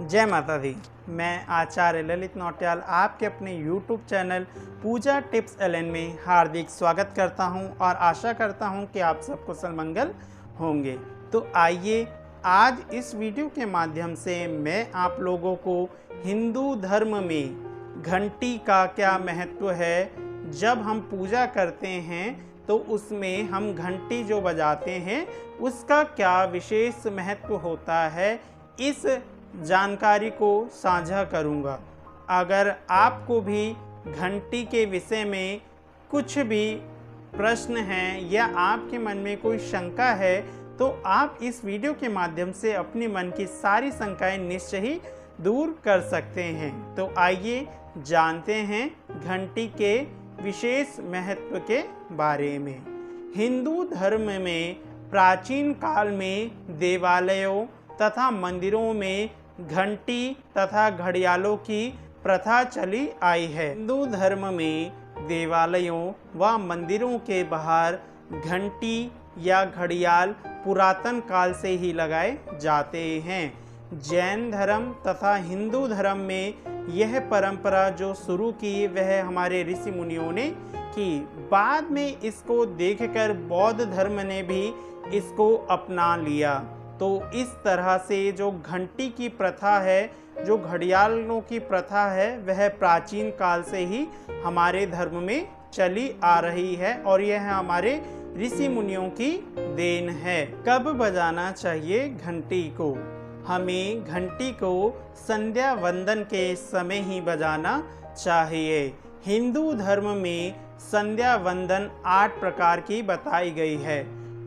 जय माता दी। मैं आचार्य ललित नौटियाल आपके अपने YouTube चैनल पूजा टिप्स एलएन में हार्दिक स्वागत करता हूं और आशा करता हूं कि आप सब कुशल मंगल होंगे। तो आइए आज इस वीडियो के माध्यम से मैं आप लोगों को हिंदू धर्म में घंटी का क्या महत्व है, जब हम पूजा करते हैं तो उसमें हम घंटी जो बजाते हैं उसका क्या विशेष महत्व होता है, इस जानकारी को साझा करूंगा। अगर आपको भी घंटी के विषय में कुछ भी प्रश्न हैं या आपके मन में कोई शंका है तो आप इस वीडियो के माध्यम से अपने मन की सारी शंकाएं निश्चय ही दूर कर सकते हैं। तो आइए जानते हैं घंटी के विशेष महत्व के बारे में। हिंदू धर्म में प्राचीन काल में देवालयों तथा मंदिरों में घंटी तथा घड़ियालों की प्रथा चली आई है। हिंदू धर्म में देवालयों व मंदिरों के बाहर घंटी या घड़ियाल पुरातन काल से ही लगाए जाते हैं। जैन धर्म तथा हिंदू धर्म में यह परंपरा जो शुरू की वह हमारे ऋषि मुनियों ने की। बाद में इसको देखकर बौद्ध धर्म ने भी इसको अपना लिया। तो इस तरह से जो घंटी की प्रथा है, जो घड़ियालों की प्रथा है, वह प्राचीन काल से ही हमारे धर्म में चली आ रही है और यह हमारे ऋषि मुनियों की देन है। कब बजाना चाहिए घंटी को? हमें घंटी को संध्या वंदन के समय ही बजाना चाहिए। हिंदू धर्म में संध्या वंदन 8 प्रकार की बताई गई है।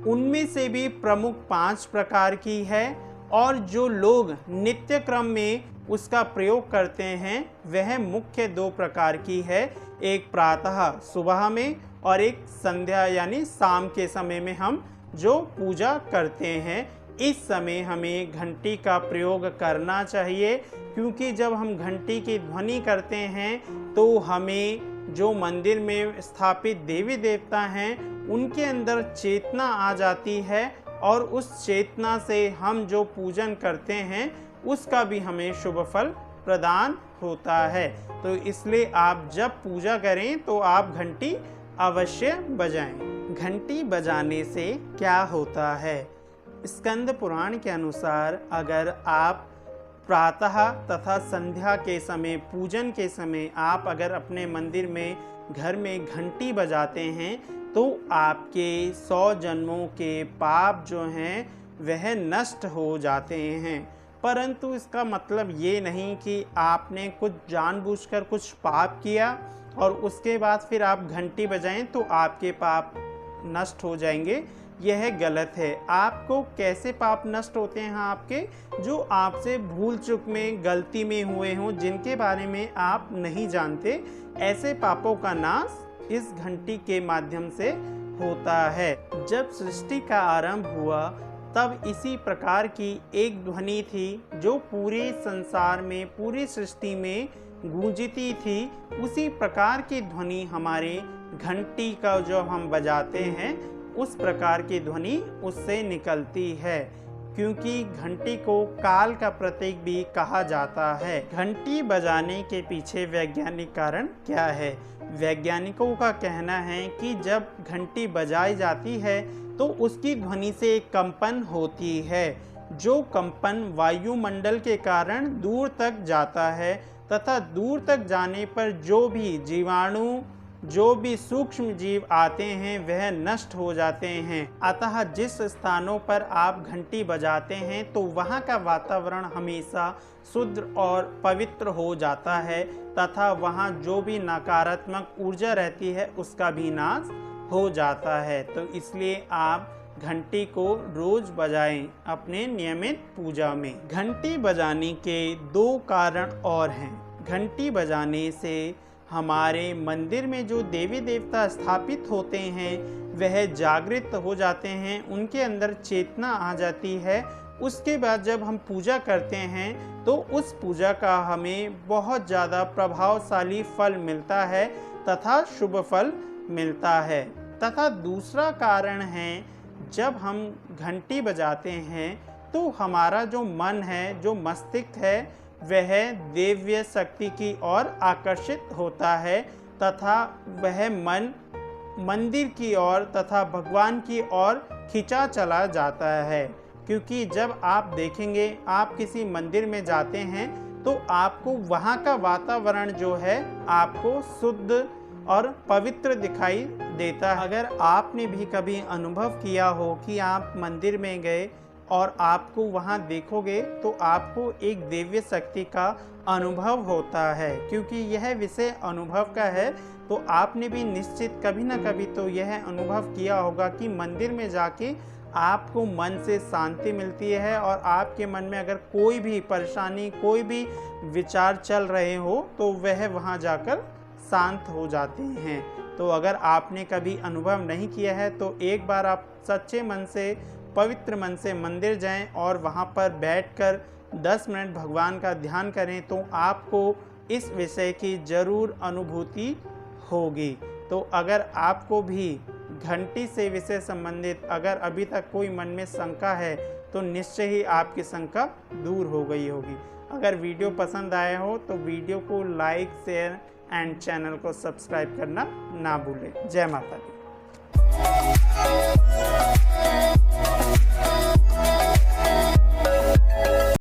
उनमें से भी प्रमुख 5 प्रकार की है और जो लोग नित्य क्रम में उसका प्रयोग करते हैं वह मुख्य 2 प्रकार की है। एक प्रातः सुबह में और एक संध्या यानी शाम के समय में हम जो पूजा करते हैं। इस समय हमें घंटी का प्रयोग करना चाहिए, क्योंकि जब हम घंटी की ध्वनि करते हैं तो हमें जो मंदिर में स्थापित देवी देवता हैं उनके अंदर चेतना आ जाती है और उस चेतना से हम जो पूजन करते हैं उसका भी हमें शुभ फल प्रदान होता है। तो इसलिए आप जब पूजा करें तो आप घंटी अवश्य बजाएं। घंटी बजाने से क्या होता है? स्कंद पुराण के अनुसार अगर आप प्रातः तथा संध्या के समय, पूजन के समय आप अगर अपने मंदिर में घर में घंटी बजाते हैं तो आपके 100 जन्मों के पाप जो हैं वह नष्ट हो जाते हैं। परंतु इसका मतलब ये नहीं कि आपने कुछ जानबूझकर कुछ पाप किया और उसके बाद फिर आप घंटी बजाएं तो आपके पाप नष्ट हो जाएंगे। यह गलत है। आपको कैसे पाप नष्ट होते हैं आपके? जो आपसे भूल चूक में, गलती में हुए हों, जिनके बारे में आप नहीं जानते, ऐसे पापों का नाश इस घंटी के माध्यम से होता है। जब सृष्टि का आरंभ हुआ तब इसी प्रकार की एक ध्वनि थी जो पूरे संसार में, पूरी सृष्टि में गूंजती थी। उसी प्रकार की ध्वनि हमारे घंटी का जो हम बजाते हैं उस प्रकार की ध्वनि उससे निकलती है, क्योंकि घंटी को काल का प्रतीक भी कहा जाता है। घंटी बजाने के पीछे वैज्ञानिक कारण क्या है? वैज्ञानिकों का कहना है कि जब घंटी बजाई जाती है तो उसकी ध्वनि से एक कंपन होती है, जो कंपन वायुमंडल के कारण दूर तक जाता है तथा दूर तक जाने पर जो भी जीवाणु, जो भी सूक्ष्म जीव आते हैं वह नष्ट हो जाते हैं। अतः जिस स्थानों पर आप घंटी बजाते हैं तो वहाँ का वातावरण हमेशा शुद्ध और पवित्र हो जाता है तथा वहाँ जो भी नकारात्मक ऊर्जा रहती है उसका भी नाश हो जाता है। तो इसलिए आप घंटी को रोज बजाएं अपने नियमित पूजा में। घंटी बजाने के 2 कारण और हैं। घंटी बजाने से हमारे मंदिर में जो देवी देवता स्थापित होते हैं वह जागृत हो जाते हैं, उनके अंदर चेतना आ जाती है। उसके बाद जब हम पूजा करते हैं तो उस पूजा का हमें बहुत ज़्यादा प्रभावशाली फल मिलता है तथा शुभ फल मिलता है। तथा दूसरा कारण है, जब हम घंटी बजाते हैं तो हमारा जो मन है, जो मस्तिष्क है, वह दिव्य शक्ति की ओर आकर्षित होता है तथा वह मन मंदिर की ओर तथा भगवान की ओर खिंचा चला जाता है। क्योंकि जब आप देखेंगे, आप किसी मंदिर में जाते हैं तो आपको वहाँ का वातावरण जो है आपको शुद्ध और पवित्र दिखाई देता है। अगर आपने भी कभी अनुभव किया हो कि आप मंदिर में गए और आपको वहाँ देखोगे तो आपको एक दिव्य शक्ति का अनुभव होता है। क्योंकि यह विषय अनुभव का है तो आपने भी निश्चित कभी ना कभी तो यह अनुभव किया होगा कि मंदिर में जाके आपको मन से शांति मिलती है और आपके मन में अगर कोई भी परेशानी, कोई भी विचार चल रहे हो तो वह वहाँ जाकर शांत हो जाते हैं। तो अगर आपने कभी अनुभव नहीं किया है तो एक बार आप सच्चे मन से, पवित्र मन से मंदिर जाएं और वहाँ पर बैठकर 10 मिनट भगवान का ध्यान करें तो आपको इस विषय की ज़रूर अनुभूति होगी। तो अगर आपको भी घंटी से विषय संबंधित अगर अभी तक कोई मन में शंका है तो निश्चय ही आपकी शंका दूर हो गई होगी। अगर वीडियो पसंद आया हो तो वीडियो को लाइक, शेयर एंड चैनल को सब्सक्राइब करना ना भूलें। जय माता दी।